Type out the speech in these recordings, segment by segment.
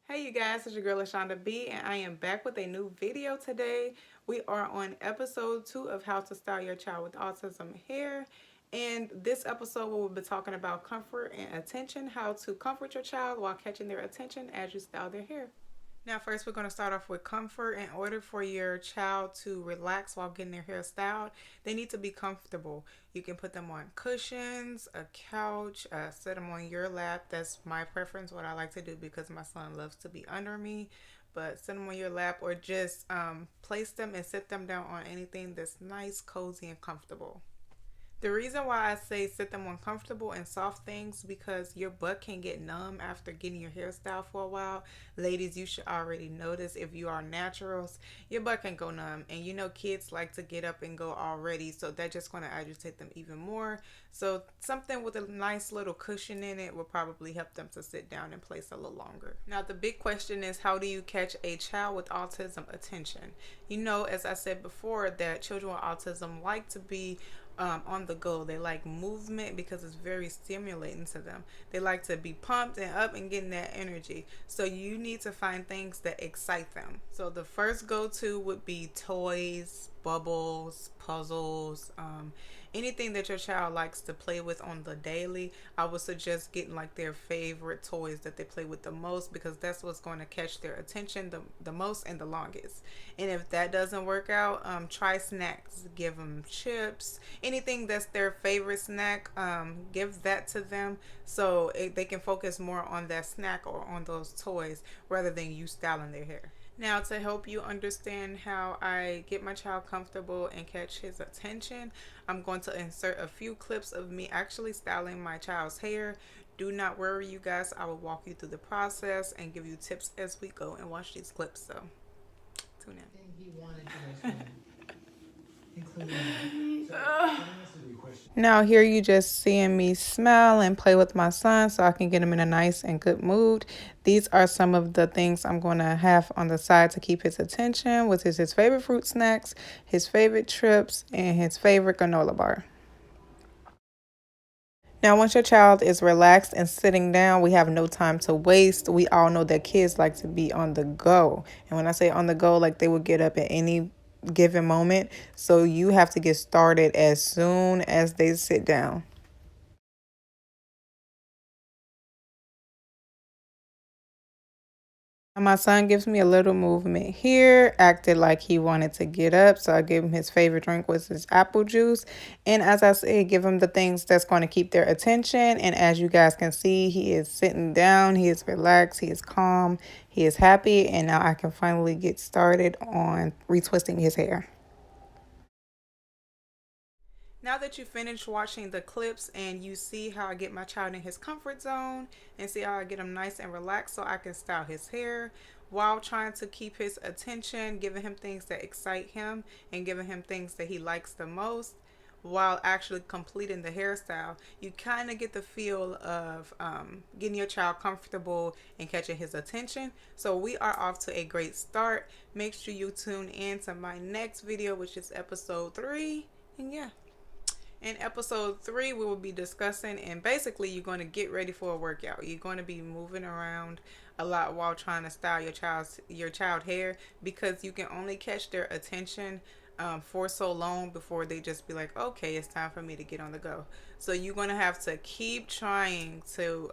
Hey you guys, it's your girl LaShonda B and I am back with a new video today. We are on episode 2 of how to style your child with autism hair. And this episode we will be talking about comfort and attention, how to comfort your child while catching their attention as you style their hair. Now, first, we're going to start off with comfort. In order for your child to relax while getting their hair styled, they need to be comfortable. You can put them on cushions, a couch, set them on your lap. That's my preference, what I like to do because my son loves to be under me. But set them on your lap or just place them and sit them down on anything that's nice, cozy, and comfortable. The reason why I say sit them on comfortable and soft things because your butt can get numb after getting your hairstyle for a while. Ladies, you should already notice if you are naturals, your butt can go numb. And you know kids like to get up and go already, so that's just going to agitate them even more. So something with a nice little cushion in it will probably help them to sit down and place a little longer. Now the big question is, how do you catch a child with autism attention? You know, as I said before, that children with autism like to be on the go. They like movement because it's very stimulating to them. They like to be pumped and up and getting that energy. So you need to find things that excite them. So the first go-to would be toys, bubbles, puzzles, anything that your child likes to play with on the daily. I would suggest getting like their favorite toys that they play with the most because that's what's going to catch their attention the most and the longest. And if that doesn't work out, try snacks. Give them chips, anything that's their favorite snack. Give that to them so they can focus more on that snack or on those toys rather than you styling their hair. Now, to help you understand how I get my child comfortable and catch his attention, I'm going to insert a few clips of me actually styling my child's hair. Do not worry, you guys. I will walk you through the process and give you tips as we go and watch these clips. So, tune in. He wanted to include. Now here you just seeing me smile and play with my son so I can get him in a nice and good mood. These are some of the things I'm going to have on the side to keep his attention, which is his favorite fruit snacks, his favorite chips, and his favorite granola bar. Now, once your child is relaxed and sitting down, we have no time to waste. We all know that kids like to be on the go. And when I say on the go, like they will get up at any given moment. So you have to get started as soon as they sit down. My son gives me a little movement here, acted like he wanted to get up. So I gave him his favorite drink was his apple juice. And as I said, give him the things that's going to keep their attention. And as you guys can see, he is sitting down. He is relaxed. He is calm. He is happy. And now I can finally get started on retwisting his hair. Now that you finish watching the clips and you see how I get my child in his comfort zone and see how I get him nice and relaxed so I can style his hair while trying to keep his attention, giving him things that excite him and giving him things that he likes the most while actually completing the hairstyle, you kind of get the feel of getting your child comfortable and catching his attention. So we are off to a great start. Make sure you tune in to my next video, which is episode 3. And yeah. In episode 3, we will be discussing, and basically you're going to get ready for a workout. You're going to be moving around a lot while trying to style your child hair because you can only catch their attention for so long before they just be like, okay, it's time for me to get on the go. So you're going to have to keep trying to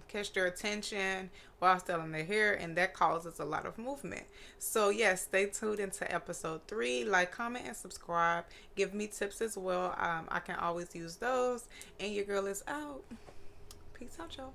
catch their attention while styling their hair, and that causes a lot of movement. So yes, stay tuned into episode 3. Like, comment, and subscribe. Give me tips as well. I can always use those. And your girl is out. Peace out, y'all.